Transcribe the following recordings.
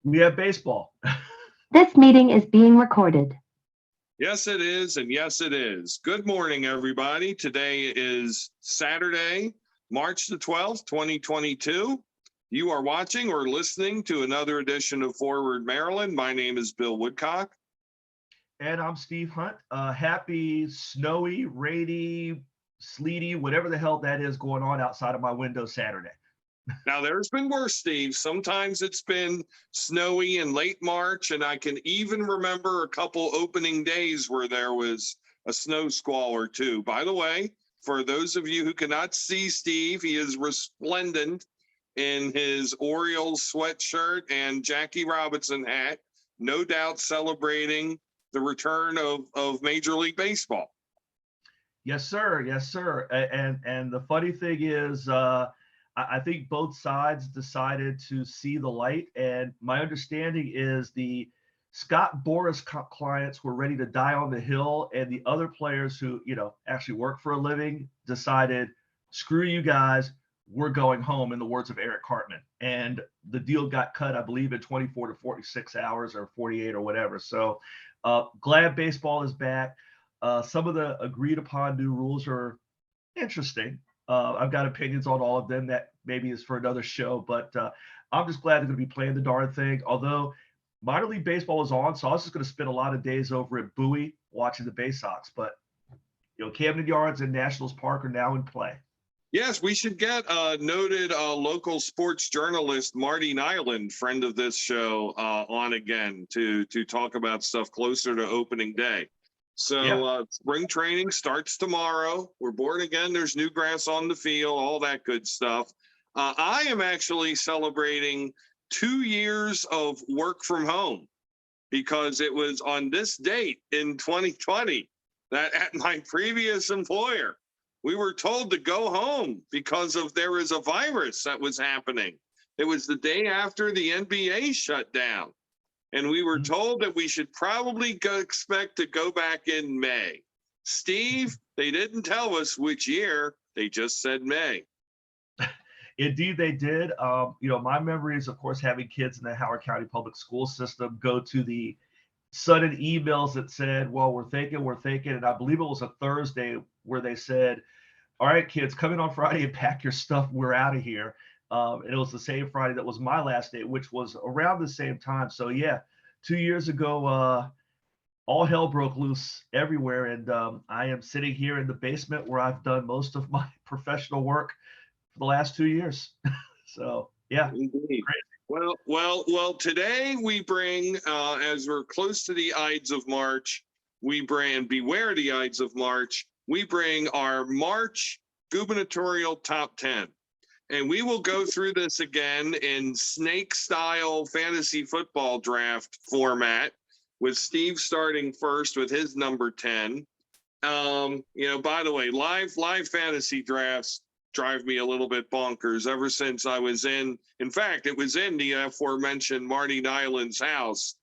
We have baseball. This meeting is being recorded. Yes, it is. And yes, it is. Good morning, everybody. Today is Saturday, March the 12th, 2022. You are watching or listening to another edition of Forward Maryland. My name is Bill Woodcock. And I'm Steve Hunt. Happy, snowy, rainy, sleety, whatever the hell that is going on outside of my window Saturday. Now, there's been worse, Steve. Sometimes it's been snowy in late March, and I can even remember a couple opening days where there was a snow squall or two. By the way, for those of you who cannot see Steve, he is resplendent in his Orioles sweatshirt and Jackie Robinson hat, no doubt celebrating the return of Major League Baseball. Yes, sir. Yes, sir. And the funny thing is, I think both sides decided to see the light. And my understanding is the Scott Boras clients were ready to die on the hill, and the other players who, actually work for a living decided, screw you guys, we're going home, in the words of Eric Cartman. And the deal got cut, I believe, in 24 to 46 hours or 48 or whatever. So glad baseball is back. Some of the agreed upon new rules are interesting. I've got opinions on all of them. That maybe is for another show, but I'm just glad they're going to be playing the darn thing. Although minor league baseball is on, so I was just going to spend a lot of days over at Bowie watching the Bay Sox. But Camden Yards and Nationals Park are now in play. Yes, we should get noted local sports journalist Marty Nyland, friend of this show, on again to talk about stuff closer to opening day. So spring training starts tomorrow. We're born again. There's new grass on the field, all that good stuff. I am actually celebrating 2 years of work from home, because it was on this date in 2020 that at my previous employer, we were told to go home because there was a virus that was happening. It was the day after the NBA shut down. And we were told that we should probably expect to go back in May. Steve, they didn't tell us which year. They just said May. Indeed, they did. My memory is, of course, having kids in the Howard County public school system go to the sudden emails that said, well, we're thinking. And I believe it was a Thursday where they said, all right, kids, come in on Friday and pack your stuff. We're out of here. And it was the same Friday that was my last day, which was around the same time. So, 2 years ago, all hell broke loose everywhere. And I am sitting here in the basement where I've done most of my professional work for the last 2 years. So, yeah. Indeed. Well, today we bring, as we're close to the Ides of March, beware the Ides of March, we bring our March Gubernatorial Top 10. And we will go through this again in snake-style fantasy football draft format, with Steve starting first with his number 10. By the way, live fantasy drafts drive me a little bit bonkers ever since I was in fact, it was in the aforementioned Marty Nyland's house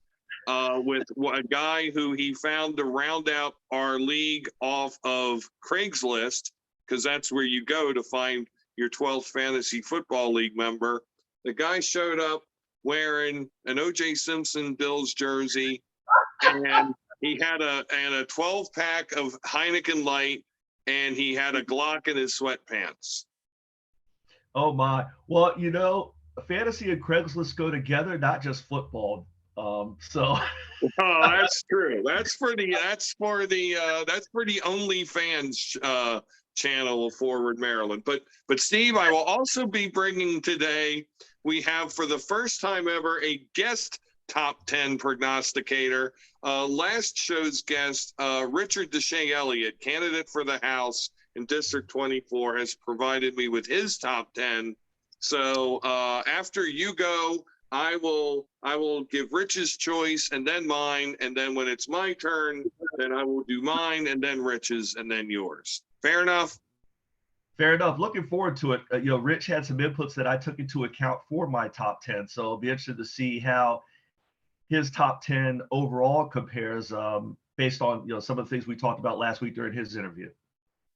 with a guy who he found to round out our league off of Craigslist, because that's where you go to find your 12th fantasy football league member. The guy showed up wearing an O.J. Simpson Bills jersey, and he had a 12-pack of Heineken Light, and he had a Glock in his sweatpants. Oh, my. Well, fantasy and Craigslist go together, not just football. Oh, that's true. That's for the OnlyFans channel of Forward Maryland. But Steve, I will also be bringing today, we have for the first time ever a guest top 10 prognosticator. Last show's guest, Richard Deshay Elliott, candidate for the House in District 24, has provided me with his top 10. So after you go, I will give Rich's choice and then mine, and then when it's my turn, then I will do mine and then Rich's and then yours. Fair enough? Fair enough. Looking forward to it. Rich had some inputs that I took into account for my top 10, so I'll be interested to see how his top 10 overall compares based on some of the things we talked about last week during his interview.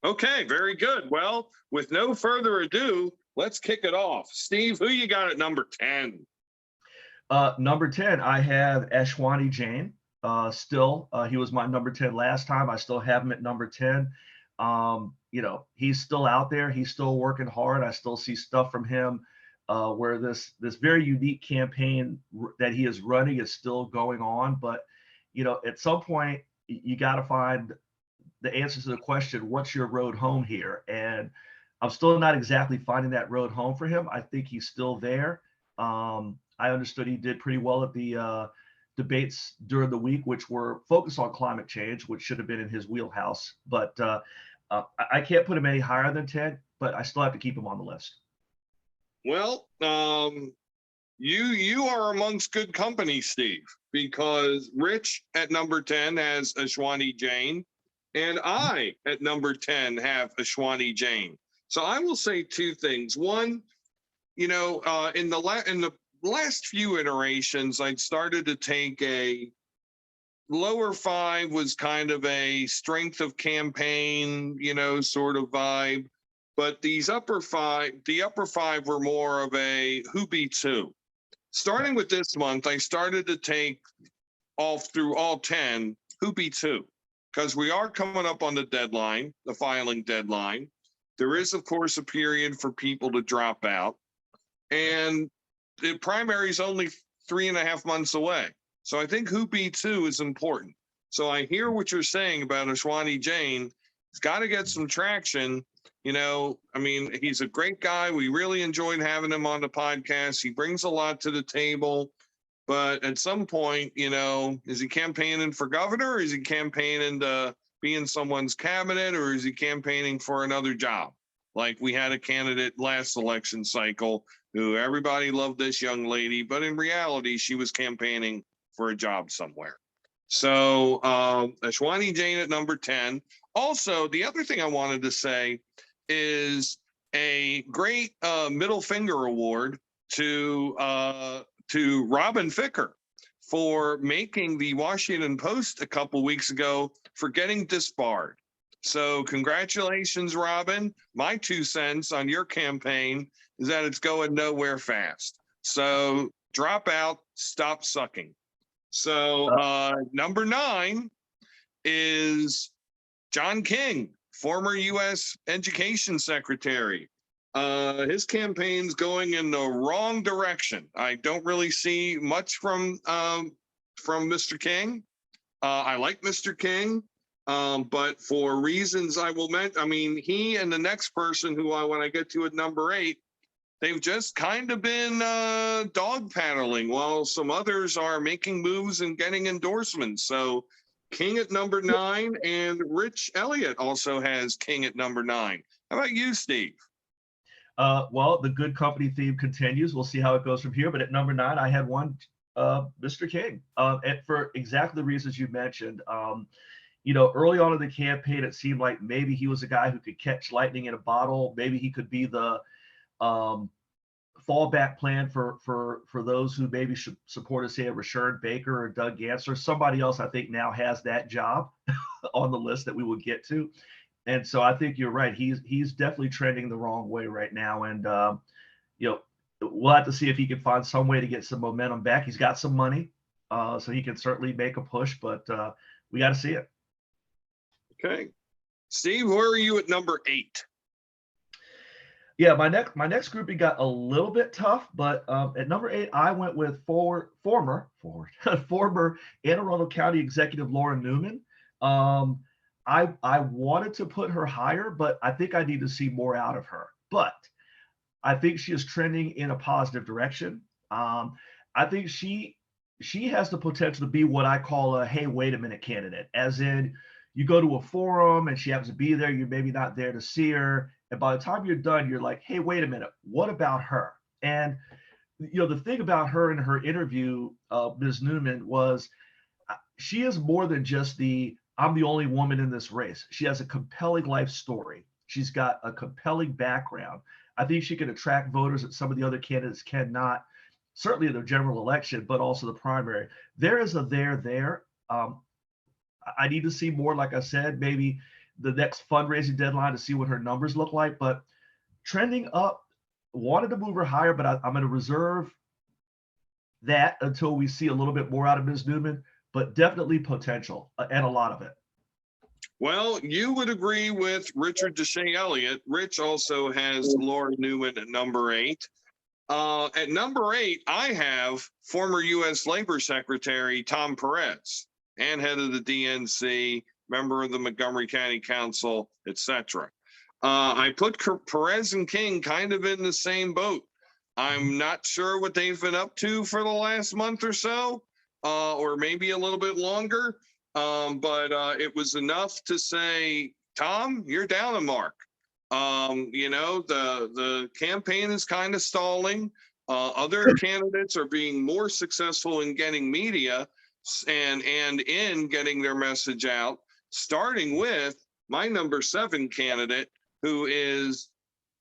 Okay, very good. Well, with no further ado, let's kick it off. Steve, who you got at number 10? Number 10, I have Ashwani Jain. Still, he was my number 10 last time. I still have him at number 10. He's still out there. He's still working hard. I still see stuff from him where this very unique campaign that he is running is still going on. But, at some point, you got to find the answer to the question, what's your road home here? And I'm still not exactly finding that road home for him. I think he's still there. I understood he did pretty well at the debates during the week, which were focused on climate change, which should have been in his wheelhouse. But I can't put him any higher than 10, but I still have to keep him on the list. Well, you are amongst good company, Steve, because Rich at number 10 has Ashwani Jain, and I at number 10 have Ashwani Jain. So I will say two things. One, in the last few iterations, I'd started to take a lower 5 was kind of a strength of campaign, sort of vibe. But the upper 5 were more of a who beats who. Starting with this month, I started to take through all 10 who beats who, because we are coming up on the deadline, the filing deadline. There is, of course, a period for people to drop out. And the primary is only 3.5 months away. So I think who beats who is important. So I hear what you're saying about Ashwani Jain. He's got to get some traction. He's a great guy. We really enjoyed having him on the podcast. He brings a lot to the table. But at some point, is he campaigning for governor? Or is he campaigning to be in someone's cabinet? Or is he campaigning for another job? Like we had a candidate last election cycle who everybody loved this young lady, but in reality, she was campaigning for a job somewhere. So Ashwani Jain at number 10. Also, the other thing I wanted to say is a great middle finger award to Robin Ficker for making the Washington Post a couple weeks ago for getting disbarred. So congratulations, Robin. My 2 cents on your campaign is that it's going nowhere fast. So drop out, stop sucking. So number 9 is John King, former U.S. Education Secretary. His campaign's going in the wrong direction. I don't really see much from Mr. King. I like Mr. King, but for reasons I will mention, he and the next person who when I get to at number 8, they've just kind of been dog paddling while some others are making moves and getting endorsements. So King at number 9, and Rich Elliott also has King at number 9. How about you, Steve? Well, the good company theme continues. We'll see how it goes from here. But at number 9, I had Mr. King, and for exactly the reasons you mentioned. Early on in the campaign, it seemed like maybe he was a guy who could catch lightning in a bottle. Maybe he could be the fallback plan for those who maybe should support, say, a Rashard Baker or Doug Gansler. Somebody else, I think, now has that job on the list that we will get to. And so I think you're right. He's definitely trending the wrong way right now. And, we'll have to see if he can find some way to get some momentum back. He's got some money, so he can certainly make a push, but we got to see it. Okay. Steve, where are you at number 8? Yeah, my next grouping got a little bit tough, but at number 8, I went with former Anne Arundel County Executive Laura Newman. I wanted to put her higher, but I think I need to see more out of her. But I think she is trending in a positive direction. I think she has the potential to be what I call a hey, wait a minute candidate, as in you go to a forum and she happens to be there, you're maybe not there to see her. And by the time you're done, you're like, hey, wait a minute, what about her? And, the thing about her in her interview, Ms. Newman, was she is more than just I'm the only woman in this race. She has a compelling life story. She's got a compelling background. I think she can attract voters that some of the other candidates cannot, certainly in the general election, but also the primary. There is a there. I need to see more, like I said, maybe the next fundraising deadline to see what her numbers look like, but trending up, wanted to move her higher, but I'm going to reserve that until we see a little bit more out of Ms. Newman, but definitely potential and a lot of it. Well, you would agree with Richard Deshay Elliott. Rich also has Laura Newman at number 8. At number 8, I have former U.S. Labor Secretary Tom Perez, and head of the DNC, member of the Montgomery County Council, etc. I put Perez and King kind of in the same boat. I'm not sure what they've been up to for the last month or so, or maybe a little bit longer. But it was enough to say, Tom, you're down a mark. The campaign is kind of stalling. Other candidates are being more successful in getting media and in getting their message out, starting with my number 7 candidate, who is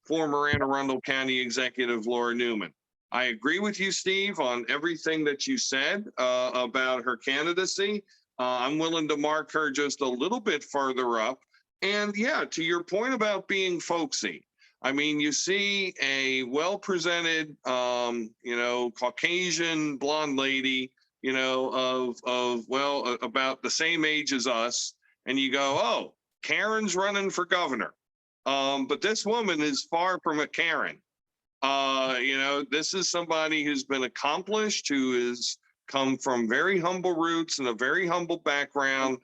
former Anne Arundel County Executive Laura Newman. I agree with you, Steve, on everything that you said about her candidacy. I'm willing to mark her just a little bit further up. And yeah, to your point about being folksy, I mean, you see a well-presented, Caucasian blonde lady, about the same age as us, and you go, oh, Karen's running for governor. But this woman is far from a Karen. This is somebody who's been accomplished, who has come from very humble roots and a very humble background,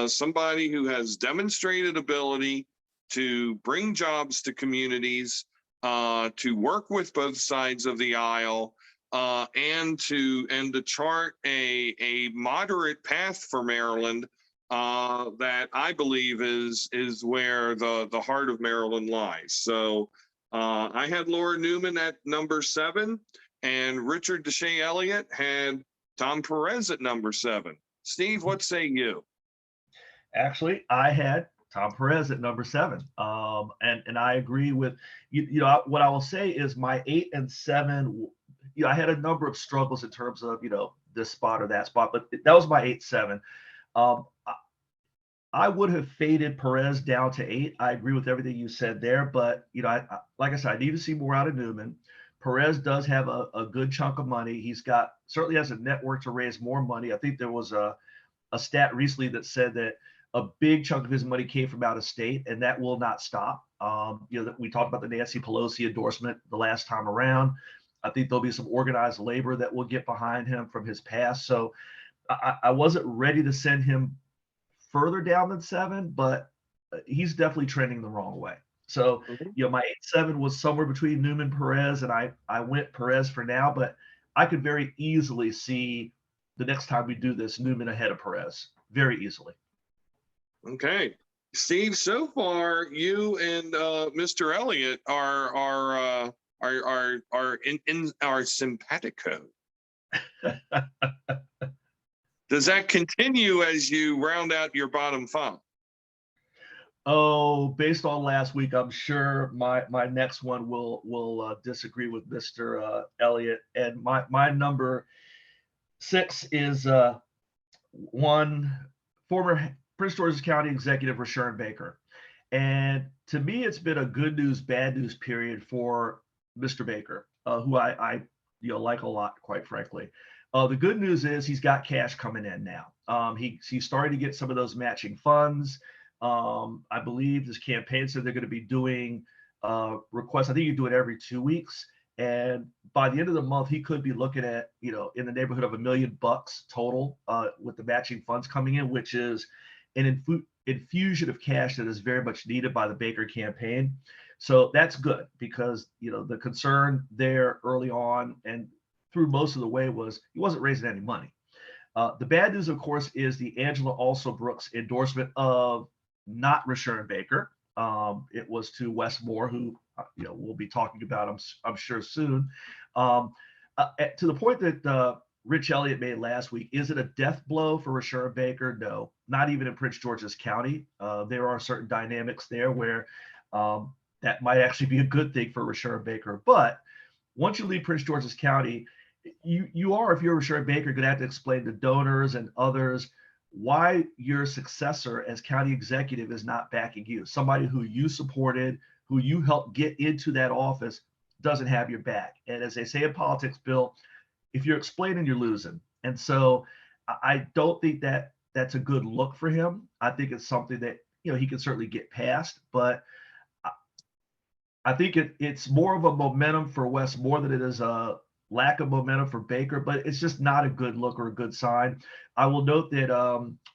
somebody who has demonstrated ability to bring jobs to communities, to work with both sides of the aisle, and to chart a moderate path for Maryland that I believe is where the heart of Maryland lies. So I had Laura Newman at number 7, and Richard Deshay Elliott had Tom Perez at number 7. Steve, what say you? Actually, I had Tom Perez at number 7. And I agree with you. What I will say is my 8 and 7, I had a number of struggles in terms of, this spot or that spot, but that was my 8-7. I would have faded Perez down to 8. I agree with everything you said there, but like I said, I need to see more out of Newman. Perez does have a good chunk of money. He's certainly has a network to raise more money. I think there was a stat recently that said that a big chunk of his money came from out of state, and that will not stop. We talked about the Nancy Pelosi endorsement the last time around. I think there'll be some organized labor that will get behind him from his past. So I wasn't ready to send him further down than 7, but he's definitely trending the wrong way. So, my 8-7 was somewhere between Newman, Perez, and I went Perez for now, but I could very easily see the next time we do this, Newman ahead of Perez, very easily. Okay, Steve. So far, you and Mr. Elliott are in our simpatico. Does that continue as you round out your bottom 5? Oh, based on last week, I'm sure my next one will disagree with Mr. Elliott. And my number 6 is one former Prince George's County Executive, Rashawn Baker. And to me, it's been a good news, bad news period for Mr. Baker, who I like a lot, quite frankly. The good news is he's got cash coming in now. He's starting to get some of those matching funds. I believe this campaign said they're going to be doing requests. I think you do it every 2 weeks. And by the end of the month, he could be looking at, in the neighborhood of $1 million total with the matching funds coming in, which is an infusion of cash that is very much needed by the Baker campaign. So that's good because, the concern there early on and through most of the way was he wasn't raising any money. The bad news, of course, is the Angela Also-Brooks endorsement of not Rashawn Baker. It was to Wes Moore, who we'll be talking about, I'm sure soon. To the point that Rich Elliott made last week, is it a death blow for Rashawn Baker? No, not even in Prince George's County. There are certain dynamics there where that might actually be a good thing for Rashawn Baker. But once you leave Prince George's County, you are, if you're Rashawn Baker, going to have to explain to donors and others why your successor as county executive is not backing you. Somebody who you supported, who you helped get into that office, doesn't have your back. And as they say in politics, Bill, if you're explaining, you're losing. And so I don't think that that's a good look for him. I think it's something that, he can certainly get past, but I think it's more of a momentum for Wes more than it is a lack of momentum for Baker, but it's just not a good look or a good sign. I will note that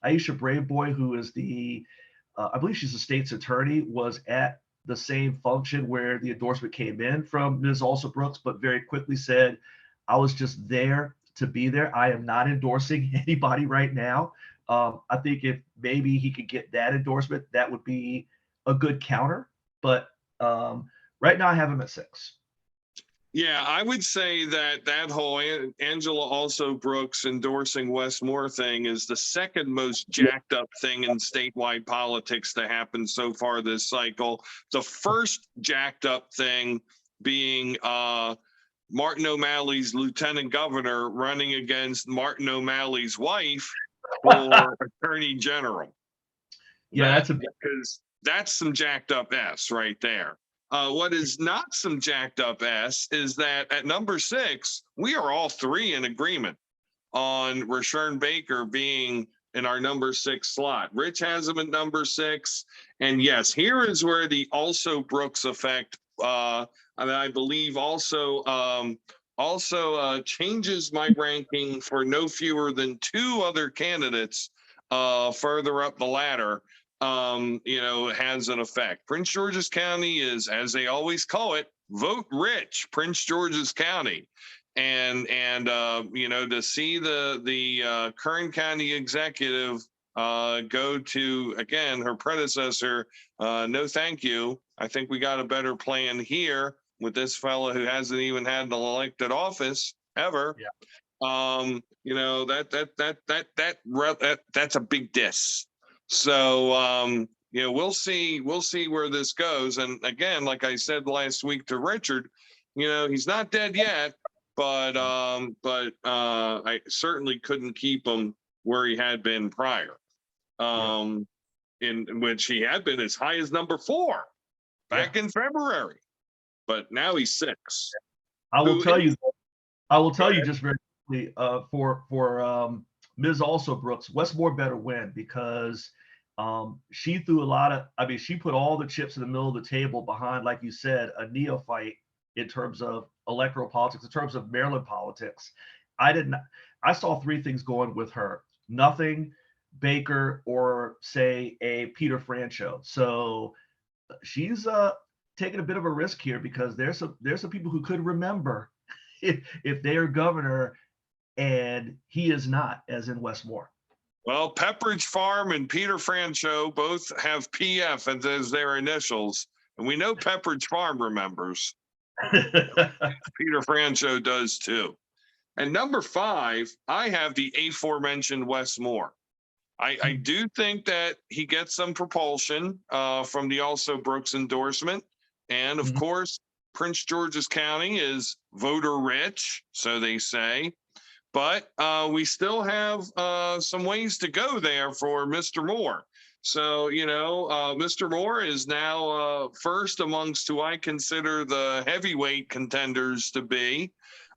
Aisha Braveboy, who is I believe she's the state's attorney, was at the same function where the endorsement came in from Ms. Alsop-Brooks, but very quickly said, I was just there to be there. I am not endorsing anybody right now. I think if maybe he could get that endorsement, that would be a good counter. But right now I have him at 6. Yeah, I would say that whole Angela Alsop-Brooks endorsing Wes Moore thing is the second most jacked up thing in statewide politics to happen so far this cycle. The first jacked up thing being Martin O'Malley's lieutenant governor running against Martin O'Malley's wife for attorney general. Yeah, that's some jacked up S right there. What is not some jacked up S is that at number 6, we are all three in agreement on Rashern Baker being in our number 6 slot. Rich has him at number 6. And yes, here is where the Alsop-Brooks effect, I believe also changes my ranking for no fewer than 2 other candidates further up the ladder. Has an effect. Prince George's County is, as they always call it, vote rich Prince George's County. And to see the Kern County executive go to, again, her predecessor, no thank you. I think we got a better plan here with this fellow who hasn't even had an elected office ever. Yeah. That's a big diss. So, we'll see where this goes. And again, like I said last week to Richard, he's not dead yet, but I certainly couldn't keep him where he had been prior, in which he had been as high as number 4 back in February, but now he's 6. I will tell you just very quickly, for Ms. Alsop-Brooks, Wes Moore better win, because she threw she put all the chips in the middle of the table behind, like you said, a neophyte in terms of electoral politics, in terms of Maryland politics. I saw 3 things going with her: nothing, Baker, or say a Peter Franchot. So she's taking a bit of a risk here, because there's some people who could remember if they are governor and he is not, as in Wes Moore. Well, Pepperidge Farm and Peter Franchot both have PF as their initials, and we know Pepperidge Farm remembers. Peter Franchot does too. And number 5, I have the aforementioned Wes Moore. I do think that he gets some propulsion from the Alsop-Brooks endorsement. And of course, Prince George's County is voter rich, so they say. But we still have some ways to go there for Mr. Moore. So, Mr. Moore is now first amongst who I consider the heavyweight contenders to be.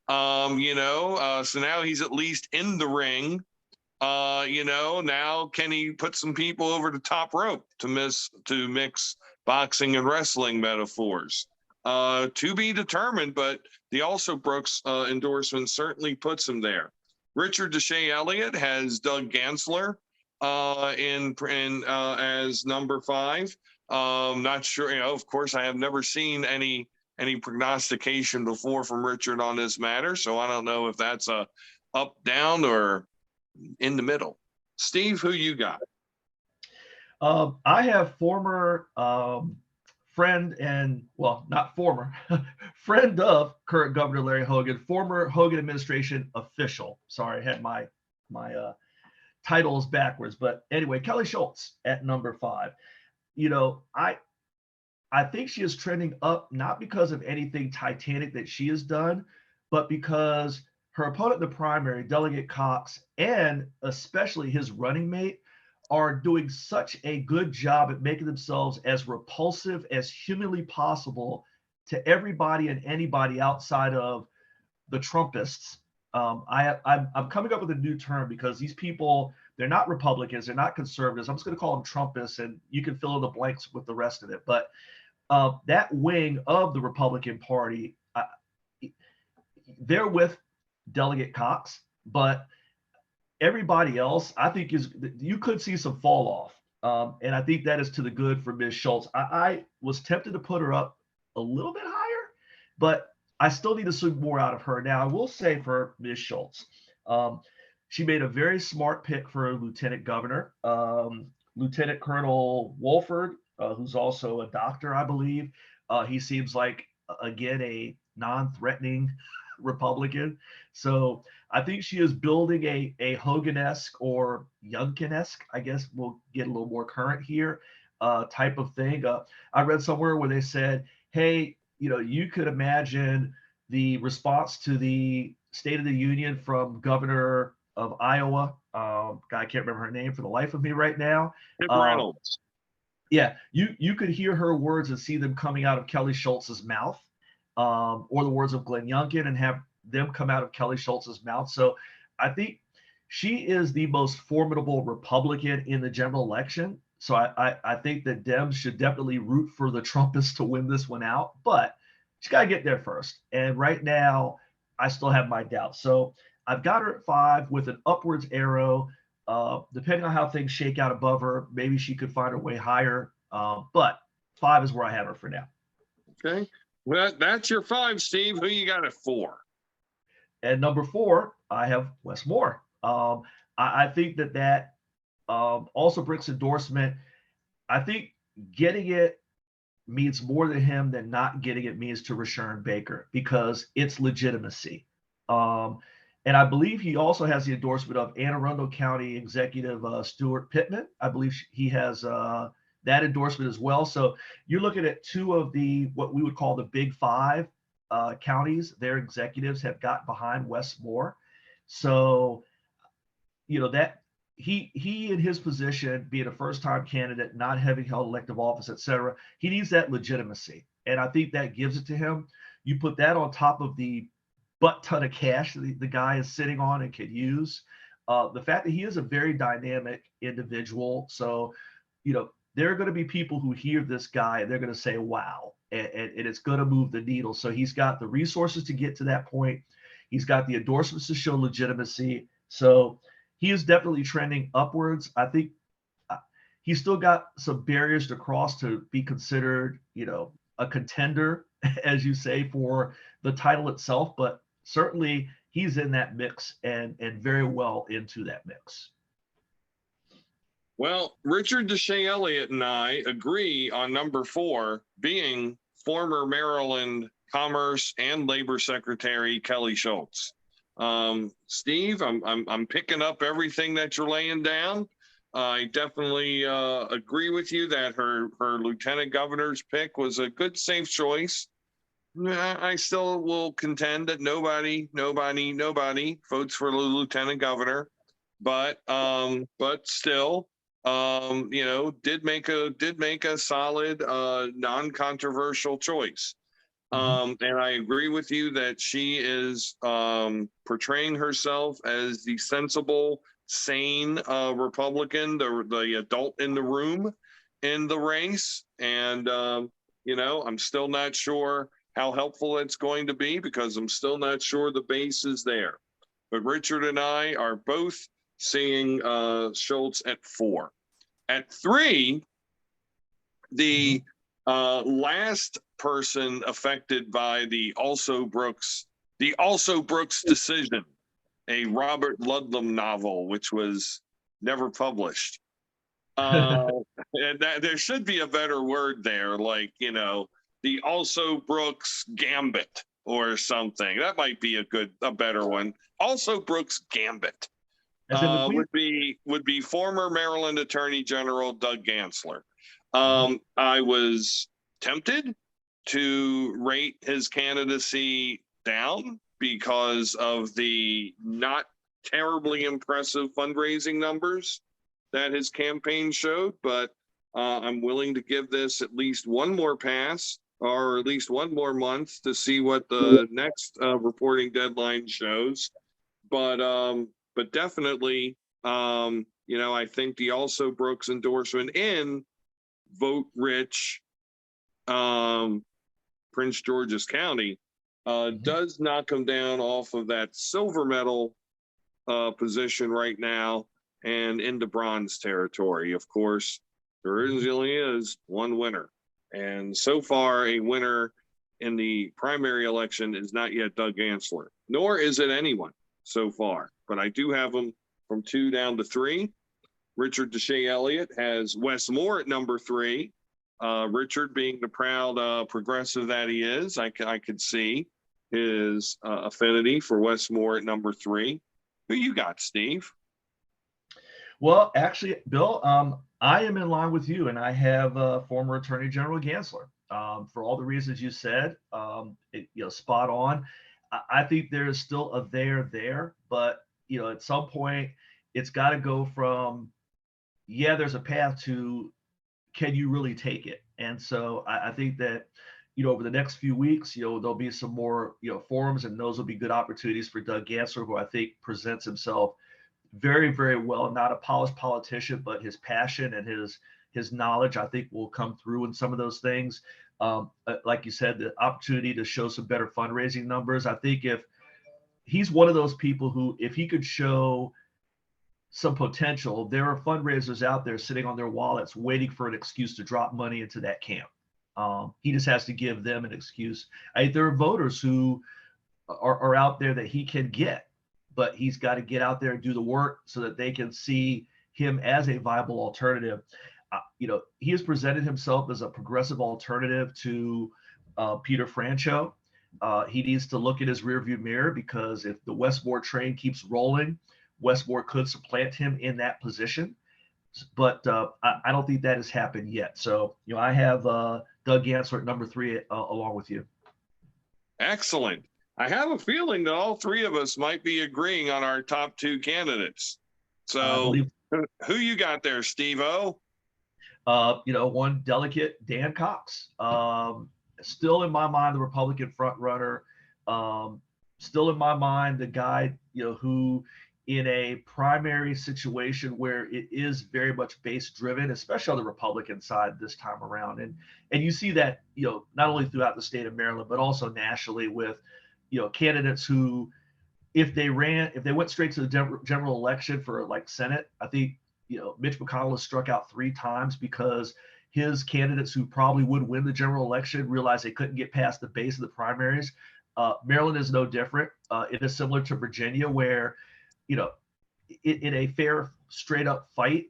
So now he's at least in the ring. Now can he put some people over the top rope to mix boxing and wrestling metaphors? To be determined, but the Alsop-Brooks endorsement certainly puts him there. Richard Deshay Elliott has Doug Gansler as number 5. Not sure, of course, I have never seen any prognostication before from Richard on this matter, so I don't know if that's a up, down, or in the middle. Steve, who you got? I have former friend and, well, not former, friend of current Governor Larry Hogan, former Hogan administration official. Sorry, I had my titles backwards. But anyway, Kelly Schultz at number 5. I think she is trending up, not because of anything titanic that she has done, but because her opponent in the primary, Delegate Cox, and especially his running mate, are doing such a good job at making themselves as repulsive as humanly possible to everybody and anybody outside of the Trumpists, I'm coming up with a new term because these people, they're not Republicans, they're not conservatives. I'm just going to call them Trumpists, and you can fill in the blanks with the rest of it. But that wing of the Republican Party, they're with Delegate Cox, but everybody else, I think, is you could see some fall off. And I think that is to the good for Ms. Schultz. I was tempted to put her up a little bit higher, but I still need to see more out of her. Now, I will say for Ms. Schultz, she made a very smart pick for lieutenant governor. Lieutenant Colonel Wolford, who's also a doctor, I believe. He seems like, again, a non-threatening Republican. So I think she is building a Hogan-esque or Youngkin-esque, I guess we'll get a little more current here, type of thing. I read somewhere where they said, hey, you could imagine the response to the State of the Union from Governor of Iowa. I can't remember her name for the life of me right now. Kip Reynolds. Yeah, you could hear her words and see them coming out of Kelly Schultz's mouth, or the words of Glenn Youngkin, and have them come out of Kelly Schultz's mouth. So I think she is the most formidable Republican in the general election. So I think that Dems should definitely root for the Trumpists to win this one out, but she's got to get there first. And right now, I still have my doubts. So I've got her at 5 with an upwards arrow. Depending on how things shake out above her, maybe she could find her way higher. But 5 is where I have her for now. Okay. Well, that's your 5, Steve. Who you got at 4? And number 4, I have Wes Moore. I think that also Brick's endorsement, I think getting it means more to him than not getting it means to Rashawn Baker, because it's legitimacy. And I believe he also has the endorsement of Anne Arundel County Executive Stuart Pittman. I believe he has that endorsement as well. So you're looking at 2 of the what we would call the big 5 counties. Their executives have got behind Wes Moore. So, that he in his position, being a first-time candidate, not having held elective office, et cetera, he needs that legitimacy. And I think that gives it to him. You put that on top of the butt ton of cash the guy is sitting on and can use. The fact that he is a very dynamic individual. So, there are going to be people who hear this guy and they're going to say, wow, and it's going to move the needle. So he's got the resources to get to that point. He's got the endorsements to show legitimacy. So he is definitely trending upwards. I think he's still got some barriers to cross to be considered, a contender, as you say, for the title itself. But certainly he's in that mix and very well into that mix. Well, Richard Deshay Elliott and I agree on number 4 being former Maryland Commerce and Labor Secretary Kelly Schultz. Steve, I'm picking up everything that you're laying down. I definitely agree with you that her lieutenant governor's pick was a good, safe choice. I still will contend that nobody votes for the lieutenant governor, but still, did make a solid, non-controversial choice. And I agree with you that she is portraying herself as the sensible, sane Republican, the adult in the room in the race. And, I'm still not sure how helpful it's going to be, because I'm still not sure the base is there. But Richard and I are both seeing Schultz at 4. At 3, the last person affected by the Also Brooks decision, a Robert Ludlum novel, which was never published. And there should be a better word there, like, the Also Brooks Gambit or something. That might be a better one. Also Brooks Gambit would be former Maryland Attorney General Doug Gansler. I was tempted to rate his candidacy down because of the not terribly impressive fundraising numbers that his campaign showed, but I'm willing to give this at least one more pass, or at least one more month, to see what the next reporting deadline shows. but definitely, I think the also Brooks endorsement in vote rich Prince George's County does knock him down off of that silver medal position right now and into bronze territory. Of course, there really is one winner. And so far, a winner in the primary election is not yet Doug Gansler, nor is it anyone so far. But I do have them from 2 down to 3. Richard Deshay Elliott has Wes Moore at number 3. Richard, being the proud progressive that he is, I could see his affinity for Wes Moore at number 3. Who you got, Steve? Well, actually, Bill, I am in line with you, and I have former Attorney General Gansler. For all the reasons you said, spot on. I think there is still a there, but at some point, it's got to go from, there's a path to, can you really take it? And so I think that, over the next few weeks, there'll be some more, forums, and those will be good opportunities for Doug Gansler, who I think presents himself very, very well. Not a polished politician, but his passion and his knowledge, I think, will come through in some of those things. Like you said, the opportunity to show some better fundraising numbers. I think if he's one of those people who, if he could show some potential, there are fundraisers out there sitting on their wallets waiting for an excuse to drop money into that camp. He just has to give them an excuse. There are voters who are out there that he can get, but he's got to get out there and do the work so that they can see him as a viable alternative. He has presented himself as a progressive alternative to Peter Franchot. He needs to look at his rearview mirror, because if the Wes Moore train keeps rolling, Wes Moore could supplant him in that position. But I don't think that has happened yet. So, I have Doug Gansler at number 3 along with you. Excellent. I have a feeling that all 3 of us might be agreeing on our top 2 candidates. So who you got there, Steve-O? One delegate, Dan Cox. Still in my mind, the Republican front runner. Still in my mind, the guy, who in a primary situation where it is very much base driven, especially on the Republican side this time around. And you see that, not only throughout the state of Maryland, but also nationally with, candidates who, if they went straight to the general election for like Senate, I think, Mitch McConnell has struck out 3 times because his candidates who probably would win the general election realized they couldn't get past the base of the primaries. Maryland is no different. It is similar to Virginia, where, in a fair, straight up fight,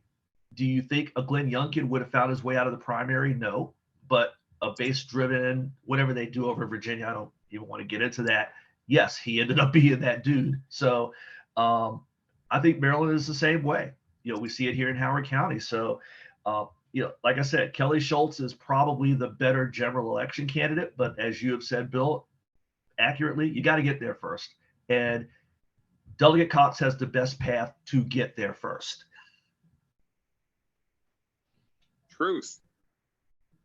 do you think a Glenn Youngkin would have found his way out of the primary? No. But a base driven, whatever they do over in Virginia, I don't even want to get into that. Yes, he ended up being that dude. So I think Maryland is the same way. We see it here in Howard County. So, like I said, Kelly Schultz is probably the better general election candidate. But as you have said, Bill, accurately, you got to get there first. And Delegate Cox has the best path to get there first. Truth.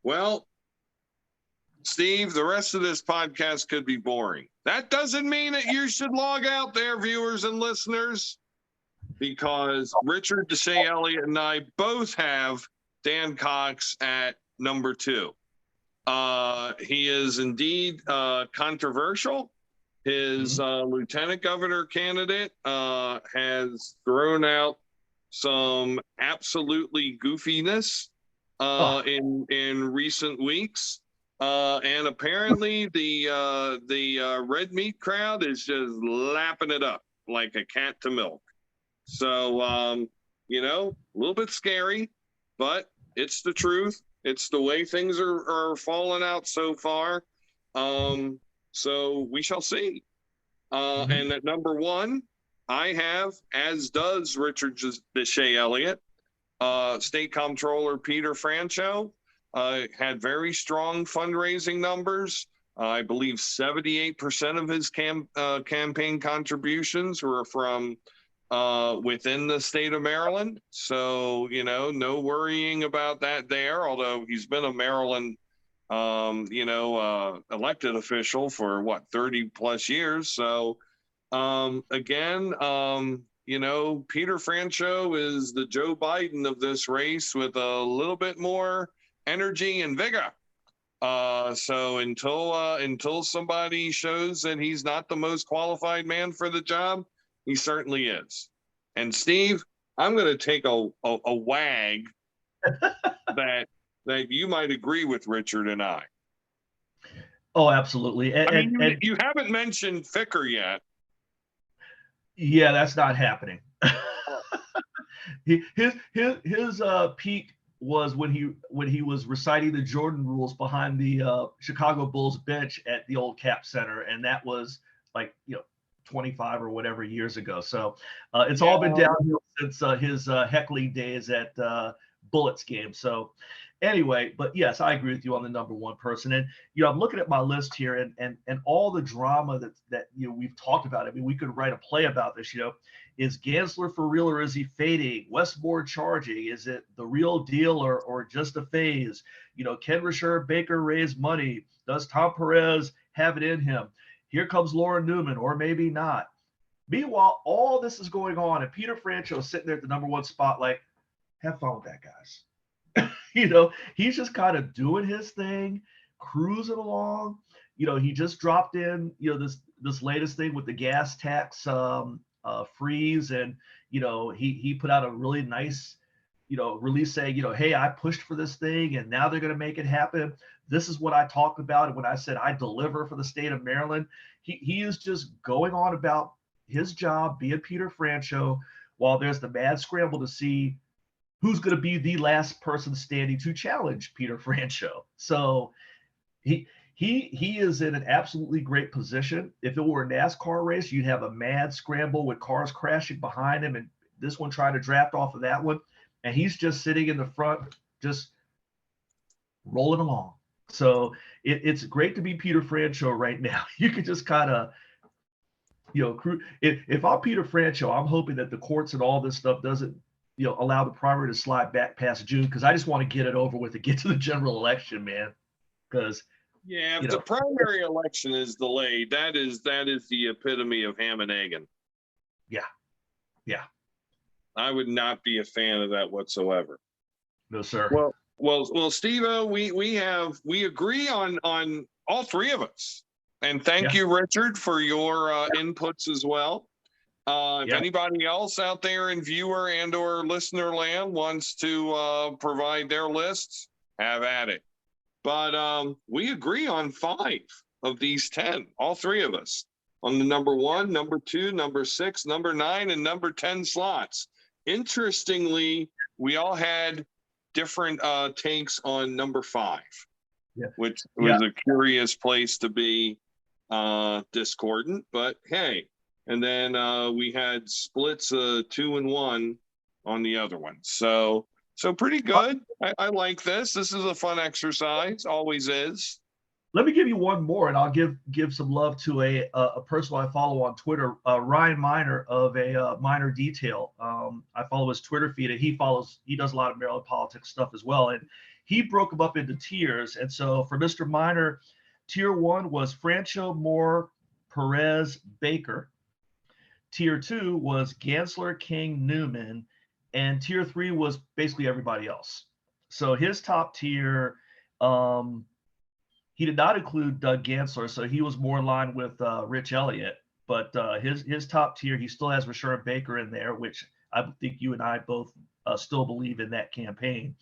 Well, Steve, the rest of this podcast could be boring. That doesn't mean that you should log out there, viewers and listeners, because Richard Deshay Elliott and I both have Dan Cox at number 2. He is indeed controversial. His lieutenant governor candidate has thrown out some absolutely goofiness in recent weeks. And apparently the red meat crowd is just lapping it up like a cat to milk. So, a little bit scary, but it's the truth. It's the way things are falling out so far. So we shall see. And at number 1, I have, as does Richard Deshay Elliott, State Comptroller Peter Franchot. Had very strong fundraising numbers. I believe 78% of his campaign contributions were from within the state of Maryland. So, no worrying about that there, although he's been a Maryland, elected official for 30 plus years. So, Again, Peter Franchot is the Joe Biden of this race with a little bit more energy and vigor. So until somebody shows that he's not the most qualified man for the job, he certainly is. And Steve, I'm going to take a wag that you might agree with Richard and I. Oh, absolutely. And you haven't mentioned Ficker yet. Yeah, that's not happening. His peak was when he was reciting the Jordan rules behind the Chicago Bulls bench at the old Cap Center, and that was like 25 or whatever years ago. So it's all been downhill since his heckling days at Bullets game. So anyway, but yes, I agree with you on the number one person. And I'm looking at my list here, and all the drama that we've talked about. I mean, we could write a play about this. Is Gansler for real or is he fading? Westmore charging? Is it the real deal or just a phase? Can Rasher Baker raise money? Does Tom Perez have it in him? Here comes Lauren Newman, or maybe not. Meanwhile, all this is going on, and Peter Franchot sitting there at the number one spot, like, have fun with that, guys. He's just kind of doing his thing, cruising along. He just dropped in, this latest thing with the gas tax freeze, and he put out a really nice release saying, hey, I pushed for this thing, and now they're going to make it happen. This is what I talked about, and when I said I deliver for the state of Maryland, he is just going on about his job, being Peter Franchot, while there's the mad scramble to see who's going to be the last person standing to challenge Peter Franchot. So he is in an absolutely great position. If it were a NASCAR race, you'd have a mad scramble with cars crashing behind him, and this one trying to draft off of that one, and he's just sitting in the front, just rolling along. So it's great to be Peter Franchot right now. You can just kind of, if I'm Peter Franchot, I'm hoping that the courts and all this stuff doesn't, allow the primary to slide back past June, because I just want to get it over with and get to the general election, man. Because if the primary election is delayed, that is the epitome of ham and egging. Yeah. I would not be a fan of that whatsoever. No, sir. Well, Steve-O, we agree on all three of us. And thank you, Richard, for your inputs as well. If anybody else out there in viewer and or listener land wants to provide their lists, have at it. But we agree on 5 of these 10, all three of us, on the number 1, number 2, number 6, number 9, and number 10 slots. Interestingly, we all had different takes on number 5, which was a curious place to be discordant, but hey. And then we had splits 2 and 1 on the other one. So pretty good. I like this. This is a fun exercise. Always is. Let me give you one more, and I'll give some love to a person I follow on Twitter, Ryan Miner of a Minor Detail. I follow his Twitter feed, and he does a lot of Maryland politics stuff as well. And he broke them up into tiers. And so for Mr. Miner, tier 1 was Franchot, Moore, Perez, Baker. Tier 2 was Gansler, King, Newman, and tier 3 was basically everybody else. So his top tier, he did not include Doug Gansler, so he was more in line with Rich Elliott. But his top tier, he still has Rasher Baker in there, which I think you and I both still believe in that campaign.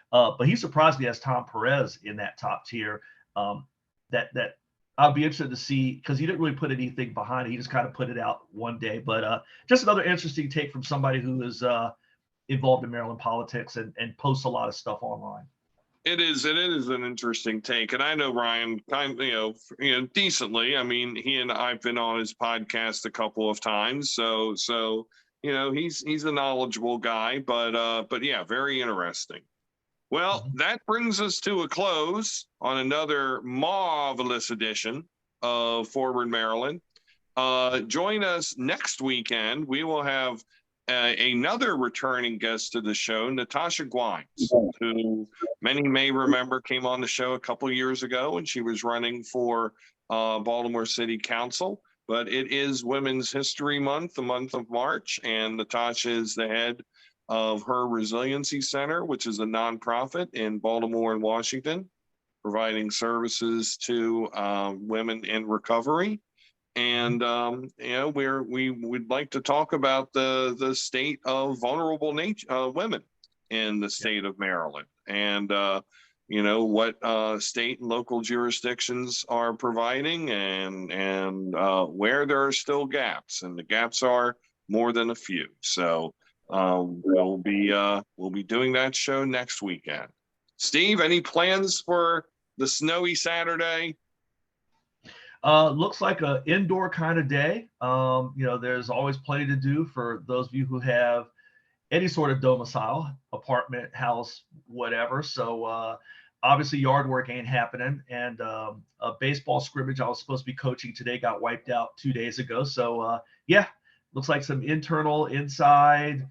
But he surprised me as Tom Perez in that top tier. That I'll be interested to see, because he didn't really put anything behind it. He just kind of put it out one day. But just another interesting take from somebody who is involved in Maryland politics and posts a lot of stuff online. It is an interesting take, and I know Ryan decently. I mean, he and I've been on his podcast a couple of times, so he's a knowledgeable guy. But yeah, very interesting. Well, that brings us to a close on another marvelous edition of Forward Maryland. Join us next weekend. We will have another returning guest to the show, Natasha Gwines, who many may remember came on the show a couple of years ago when she was running for Baltimore City Council. but it is Women's History Month, the month of March, and Natasha is the head of her Resiliency Center, which is a nonprofit in Baltimore and Washington, providing services to women in recovery. And we would like to talk about the state of vulnerable women in the state of Maryland, and what state and local jurisdictions are providing, and where there are still gaps, and the gaps are more than a few. So we'll be doing that show next weekend. Steve, any plans for the snowy Saturday? Looks like an indoor kind of day. There's always plenty to do for those of you who have any sort of domicile, apartment, house, whatever. So obviously yard work ain't happening. And a baseball scrimmage I was supposed to be coaching today got wiped out 2 days ago. So looks like some internal, inside,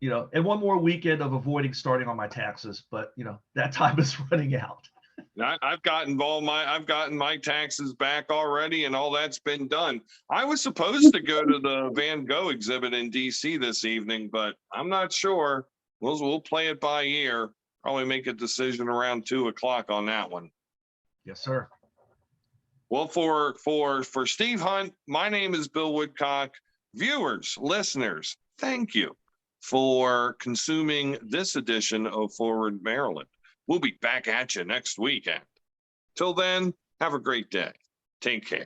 and one more weekend of avoiding starting on my taxes. But that time is running out. I've gotten my taxes back already, and all that's been done. I was supposed to go to the Van Gogh exhibit in DC this evening, but I'm not sure. We'll play it by ear. Probably make a decision around 2:00 on that one. Yes, sir. Well, for Steve Hunt, my name is Bill Woodcock. Viewers, listeners, thank you for consuming this edition of Forward Maryland. We'll be back at you next weekend. Till then, have a great day. Take care.